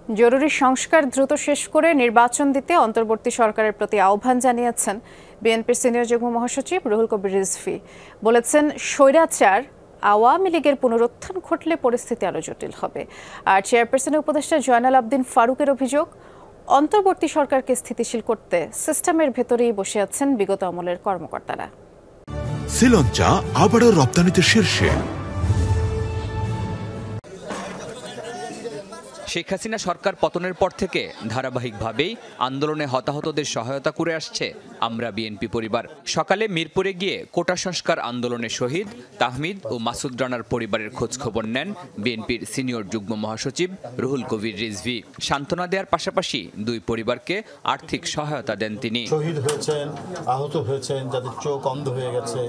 জরুরি সংস্কার দ্রুত শেষ করে নির্বাচন দিতে অন্তর্বর্তী সরকারের প্রতি আহ্বান জানিয়েছেন বিএনপির সিনিয়র যুগ্ম মহাসচিব রুহুল কবির রিজভী। বলেছেন, স্বৈরাচার আওয়ামী লীগের পুনরুত্থান ঘটলে পরিস্থিতি আরও জটিল হবে। আর চেয়ারপারসনের উপদেষ্টা জয়নাল আবদিন ফারুকের অভিযোগ, অন্তর্বর্তী সরকারকে স্থিতিশীল করতে সিস্টেমের ভেতরেই বসে আছেন বিগত আমলের কর্মকর্তারা। শ্রীলঙ্কা আবারও রপ্তানিতে শীর্ষে। শেখ হাসিনা সরকার পতনের পর থেকে ধারাবাহিকভাবেই আন্দোলনে হতাহতদের সহায়তা করে আসছে আমরা বিএনপি পরিবার। সকালে মিরপুরে গিয়ে কোটা সংস্কার আন্দোলনে শহীদ তাহমিদ ও মাসুদ রানার পরিবারের খোঁজ খবর নেন বিএনপির সিনিয়র যুগ্ম মহাসচিব রুহুল কবির রিজভী। সান্ত্বনা দেওয়ার পাশাপাশি দুই পরিবারকে আর্থিক সহায়তা দেন তিনি। শহীদ হয়েছেন, আহত হয়েছেন, যাদের চোখ অন্ধ হয়ে গেছে,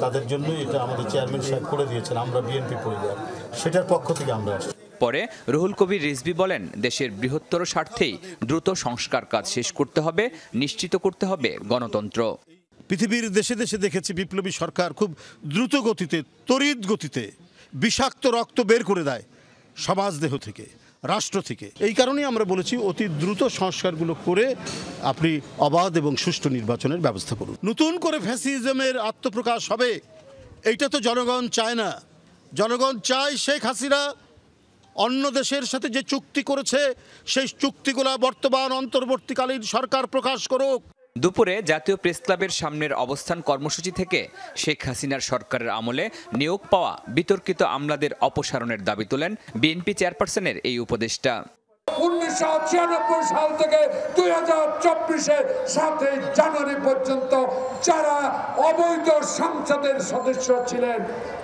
তাদের জন্যই এটা আমাদের চেয়ারম্যান সাহেব করে দিয়েছেন আমরা বিএনপি পরিবার, সেটার পক্ষ থেকে আমরা আসছি। পরে রুহুল কবির রিজভী বলেন, দেশের বৃহত্তর স্বার্থেই দ্রুত সংস্কার কাজ শেষ করতে হবে, নিশ্চিত করতে হবে গণতন্ত্র। পৃথিবীর দেশে দেশে দেখেছি বিপ্লবী সরকার খুব দ্রুত গতিতে, তড়িৎ গতিতে বিষাক্ত রক্ত বের করে দেয় সমাজ দেহ থেকে, রাষ্ট্র থেকে। এই কারণেই আমরা বলেছি অতি দ্রুত সংস্কারগুলো করে আপনি অবাধ এবং সুষ্ঠু নির্বাচনের ব্যবস্থা করুন। নতুন করে ফ্যাসিজমের আত্মপ্রকাশ হবে, এইটা তো জনগণ চায় না। জনগণ চায় শেখ হাসিনা অন্য দেশের সাথে যে চুক্তি করেছে সেই চুক্তিগুলো বর্তমান অন্তর্বর্তীকালীন সরকার প্রকাশ করুক। দুপুরে জাতীয় প্রেস ক্লাবের সামনের অবস্থান কর্মসূচি থেকে শেখ হাসিনার সরকারের আমলে নিয়োগ পাওয়া বিতর্কিত আমলাদের অপসারণের দাবি তোলেন বিএনপি চেয়ারপারসনের এই উপদেষ্টা। 1996 সাল থেকে 2024-এর 7 জানুয়ারি পর্যন্ত যারা অবৈধ সংসদের সদস্য ছিলেন,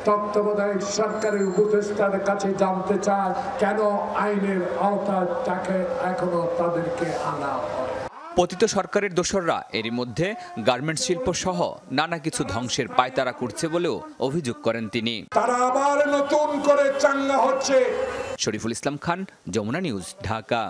তত্ত্বাবধায়ক সরকারের উপদেষ্টার কাছে জানতে চায় কেন আইনের আওতায় তাকে এখনো তাদেরকে আনা হয়। পতিত সরকারের দোসররা এরই মধ্যে গার্মেন্টস শিল্প সহ নানা কিছু ধ্বংসের পায়তারা করছে বলেও অভিযোগ করেন তিনি। তারা আবার নতুন করে চাঙ্গা হচ্ছে। শরীফুল ইসলাম খান, যমুনা নিউজ, ঢাকা।